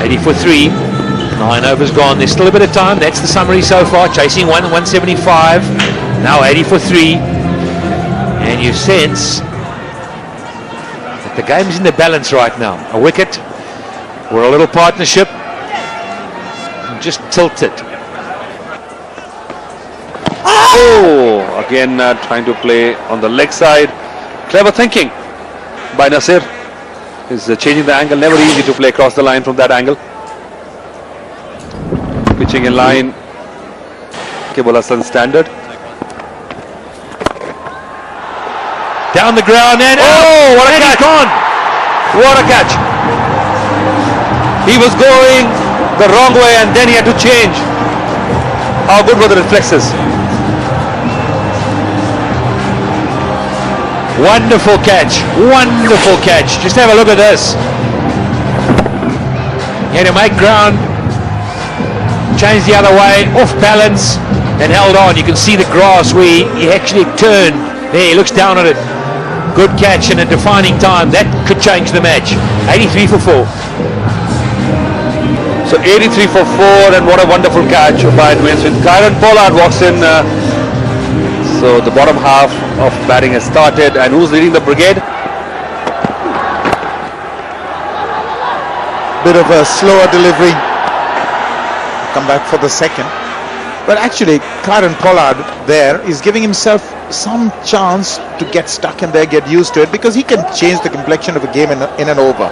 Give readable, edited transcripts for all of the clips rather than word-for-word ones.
80 for 3. 9 overs gone. There's still a bit of time. That's the summary so far. Chasing 175. Now 80 for 3. And you sense that the game's in the balance right now. A wicket. We're a little partnership. Just tilted. Oh, again trying to play on the leg side. Clever thinking by Nasir. Is changing the angle. Never easy to play across the line from that angle. Pitching in line. Kibul Hassan standard. Down the ground and oh, what a catch! What a catch! He was going the wrong way and then he had to change. How good were the reflexes? Wonderful catch, wonderful catch. Just have a look at this. He had to make ground, change the other way, off balance, and held on. You can see the grass where he actually turned. There, he looks down at it. Good catch in a defining time. That could change the match. 83 for 4. So 83 for 4, and what a wonderful catch by Dwayne Smith. Kieron Pollard walks in. So the bottom half of batting has started, and who's leading the brigade? Bit of a slower delivery. Come back for the second. But actually, Kieron Pollard there is giving himself some chance to get stuck in there, get used to it, because he can change the complexion of a game in an over.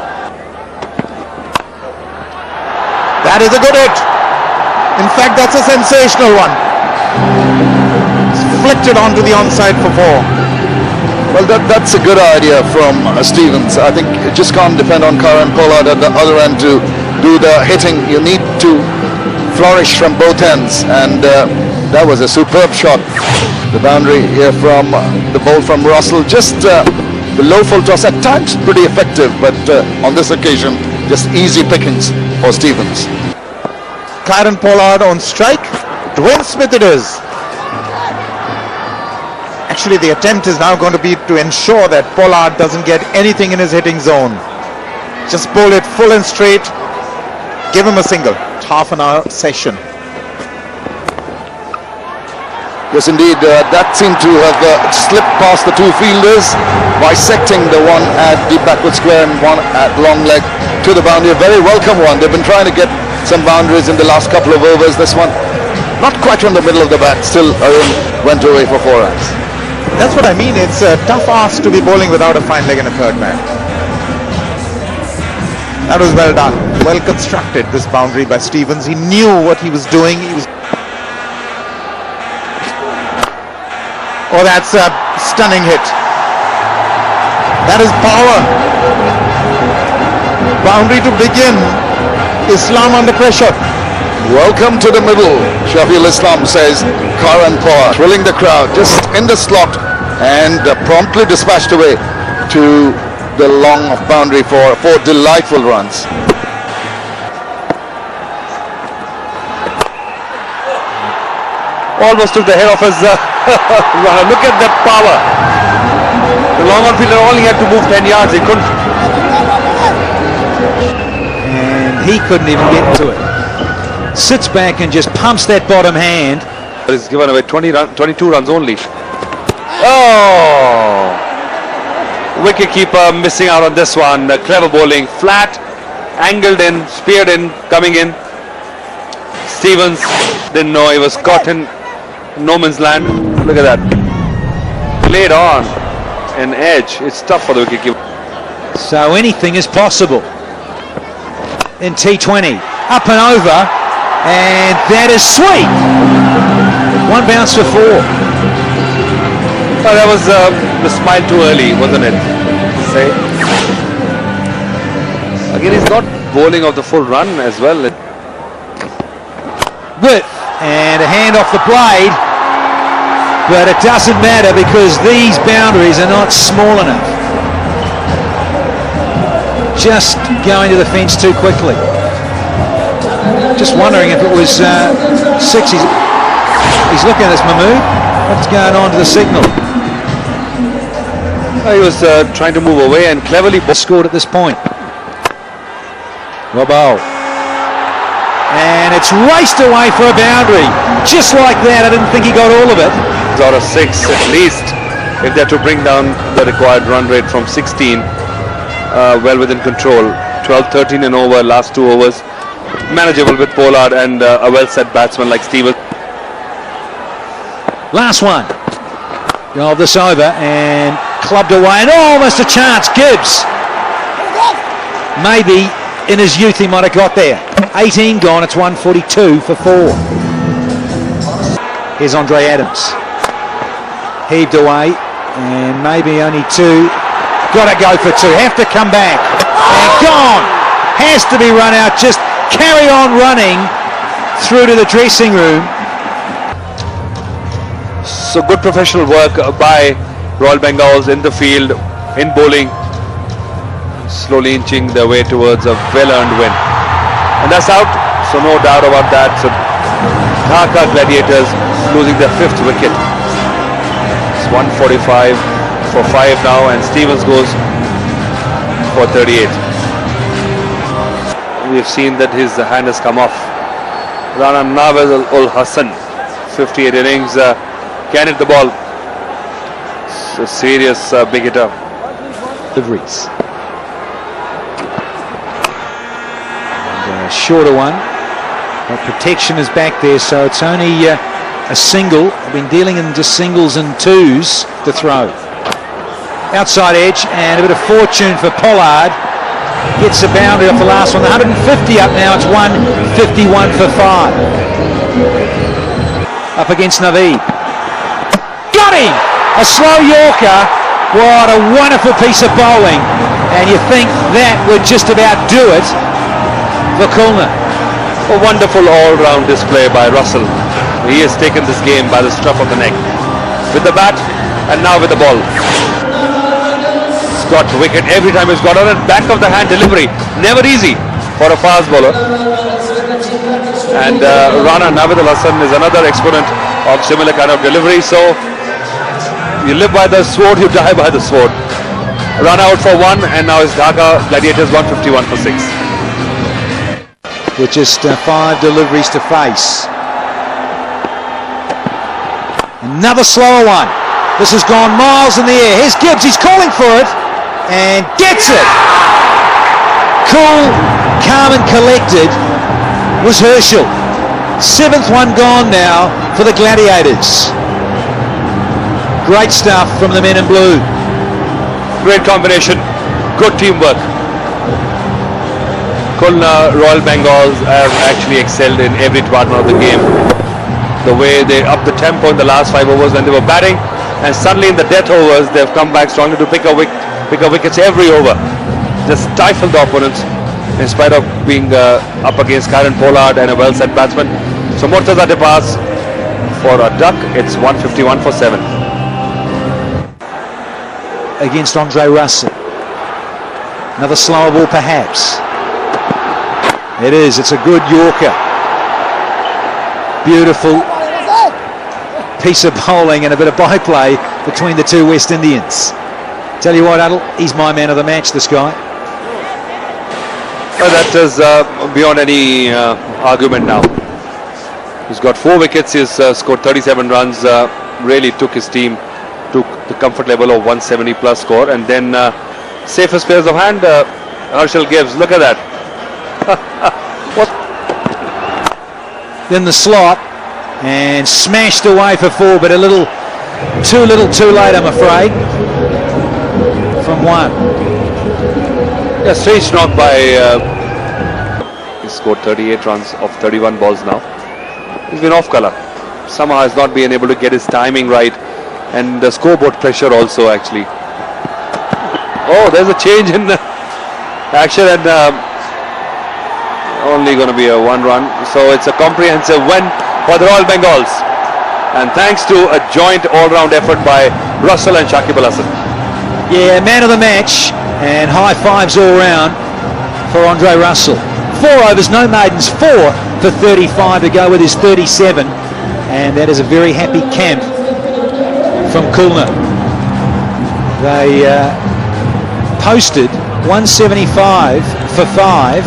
That is a good hit. In fact, that's a sensational one. Flicked it onto the onside for 4. Well, that's a good idea from Stevens. I think it just can't depend on Kieron Pollard at the other end to do the hitting. You need to flourish from both ends, and that was a superb shot. The boundary here from the ball from Russell, just the low full toss, at times pretty effective, but on this occasion just easy pickings for Stevens. Kieron Pollard on strike. Dwayne Smith it is. Actually, the attempt is now going to be to ensure that Pollard doesn't get anything in his hitting zone. Just bowl it full and straight. Give him a single. Half an hour session. Yes, indeed. That seemed to have slipped past the two fielders, bisecting the one at deep backward square and one at long leg to the boundary. A very welcome one. They've been trying to get some boundaries in the last couple of overs. This one, not quite from the middle of the bat. Still, Arun went away for 4 runs. That's what I mean. It's a tough ask to be bowling without a fine leg and a third man. That was well done. Well constructed, this boundary by Stevens. He knew what he was doing. Oh, that's a stunning hit. That is power. Boundary to begin. Islam under pressure. Welcome to the middle, Shafiul Islam says. Kieron Pollard thrilling the crowd just in the slot and promptly dispatched away to the long boundary for 4 delightful runs. Almost took the head off his runner. Look at that power. The long on fielder only had to move 10 yards. He couldn't. And he couldn't even get to it. Sits back and just pumps that bottom hand. He's given away 22 runs only. Oh! Wicket keeper missing out on this one. Clever bowling. Flat, angled in, speared in, coming in. Stevens didn't know he was caught in no man's land. Look at that. Played on an edge. It's tough for the wicket keeper. So anything is possible in T20. Up and over. And that is sweet. 1 bounce for 4. Oh, that was the smile too early, wasn't it? Say. Again, he's not bowling of the full run as well. Width and a hand off the blade, but it doesn't matter because these boundaries are not small enough. Just going to the fence too quickly. Just wondering if it was 6. He's looking at this, Mahmood. What's going on to the signal? He was trying to move away and cleverly scored at this point. Well bowled. and it's raced away for a boundary. Just like that, I didn't think he got all of it. Out of 6 at least, if they're to bring down the required run rate from 16, well within control. 12-13 and over, last 2 overs. Manageable with Pollard and a well-set batsman like Stevens. Last one of this over, and clubbed away, and almost a chance. Gibbs, maybe in his youth he might have got there. 18 gone, it's 142 for 4. Here's Andre Adams, heaved away, and maybe only 2. Got to go for 2, have to come back, and gone. Has to be run out, just carry on running through to the dressing room. So good professional work by Royal Bengals in the field, in bowling, slowly inching their way towards a well-earned win. And that's out, so no doubt about that. So Dhaka Gladiators losing their 5th wicket. It's 145 for 5 now, and Stevens goes for 38. We've seen that his hand has come off. Rana Nawaz ul Hassan, 58 innings, can hit the ball. It's a serious big hitter. Deliveries. And a shorter one. But protection is back there, so it's only a single. I've been dealing in just singles and 2s to throw. Outside edge, and a bit of fortune for Pollard. Gets the boundary off the last one. 150 up now, it's 151 for 5. Up against Naveed. Got him! A slow Yorker. What a wonderful piece of bowling. And you think that would just about do it for Khulna. A wonderful all-round display by Russell. He has taken this game by the scruff of the neck. With the bat, and now with the ball. Got wicket every time he's got on it. Back of the hand delivery, never easy for a fast bowler. And Rana Nawaz ul Hassan is another exponent of similar kind of delivery. So you live by the sword, you die by the sword. Rana out for 1, and now it's Dhaka Gladiators 151 for 6. With just 5 deliveries to face. Another slower one. This has gone miles in the air. Here's Gibbs, he's calling for it. And gets it. Cool, calm and collected was Herschel. 7th one gone now for the Gladiators. Great stuff from the men in blue. Great combination, good teamwork. Khulna Royal Bengals have actually excelled in every department of the game. The way they upped the tempo in the last 5 overs when they were batting, and suddenly in the death overs they've come back strongly to pick up wickets every over. Just stifle the opponents in spite of being up against Kieran Pollard and a well-set batsman. So Murtaza Debas for a duck, it's 151 for 7. Against Andre Russell. Another slower ball perhaps. It is, it's a good Yorker. Beautiful piece of bowling and a bit of byplay between the 2 West Indians. Tell you what, Adel, he's my man of the match, this guy. Well, that is beyond any argument now. He's got 4 wickets, he's scored 37 runs, really took his team to the comfort level of 170 plus score. And then safest players of hand, Herschel Gibbs, look at that. What? In the slot, and smashed away for 4, but a little too late, I'm afraid. From 1. Yeah, strange knock by he scored 38 runs of 31 balls now. He's been off colour. Somehow has not been able to get his timing right, and the scoreboard pressure also actually. Oh, there's a change in action, and only going to be a 1 run. So it's a comprehensive win for the Royal Bengals, and thanks to a joint all-round effort by Russell and Shakib Al Hasan. Yeah, man of the match, and high fives all round for Andre Russell. 4 overs, no maidens, 4 for 35 to go with his 37, and that is a very happy camp from Khulna. They posted 175 for 5,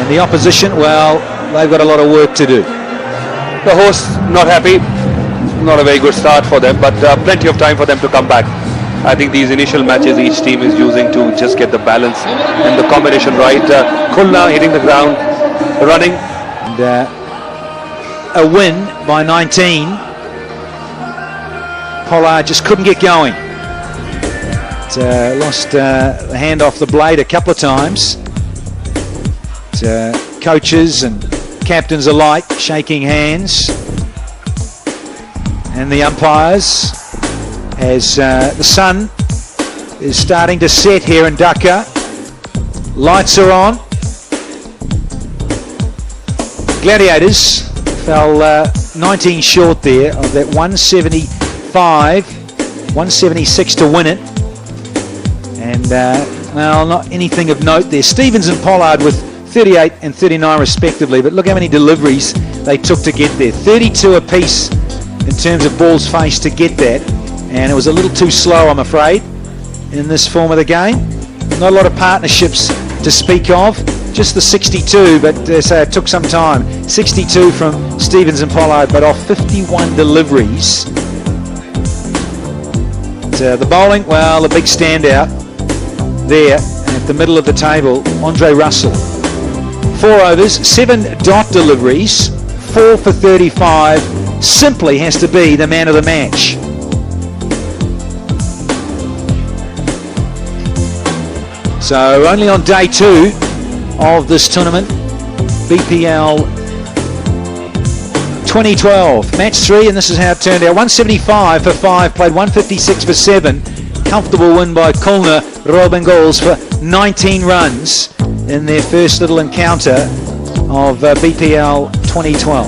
and And the opposition, well, they've got a lot of work to do. The hosts not happy. Not a very good start for them, but plenty of time for them to come back. I think these initial matches each team is using to just get the balance and the combination right. Khulna hitting the ground, running. And a win by 19. Pollard just couldn't get going. Lost the hand off the blade a couple of times. Coaches and captains alike shaking hands. And the umpires, as the sun is starting to set here in Dhaka. Lights are on. Gladiators fell 19 short there of that 176 to win it. And, well, not anything of note there. Stevens and Pollard with 38 and 39 respectively, but look how many deliveries they took to get there. 32 apiece in terms of balls faced to get that, and it was a little too slow, I'm afraid, in this form of the game. Not a lot of partnerships to speak of, just the 62, but so it took some time. 62 from Stevens and Pollard, but off 51 deliveries. The bowling, well, the big standout there at the middle of the table, Andre Russell. 4 overs, 7 dot deliveries, 4 for 35, simply has to be the man of the match. So only on day 2 of this tournament, BPL 2012, match 3, and this is how it turned out. 175 for 5, played 156 for 7. Comfortable win by Khulna Royal Bengals for 19 runs in their first little encounter of BPL 2012.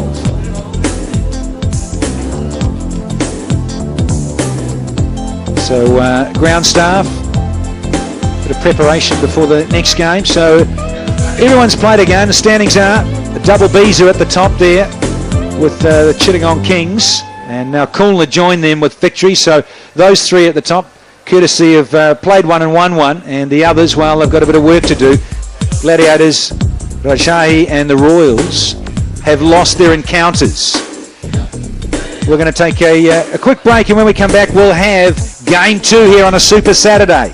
So ground staff, bit of preparation before the next game. So everyone's played a game. The standings are, the double Bs are at the top there with the Chittagong Kings, and now Khulna joined them with victory. So those 3 at the top, courtesy of played one and won one, and the others, well, they've got a bit of work to do. Gladiators, Rajshahi and the Royals have lost their encounters. We're going to take a quick break, and when we come back, we'll have Game 2 here on a Super Saturday.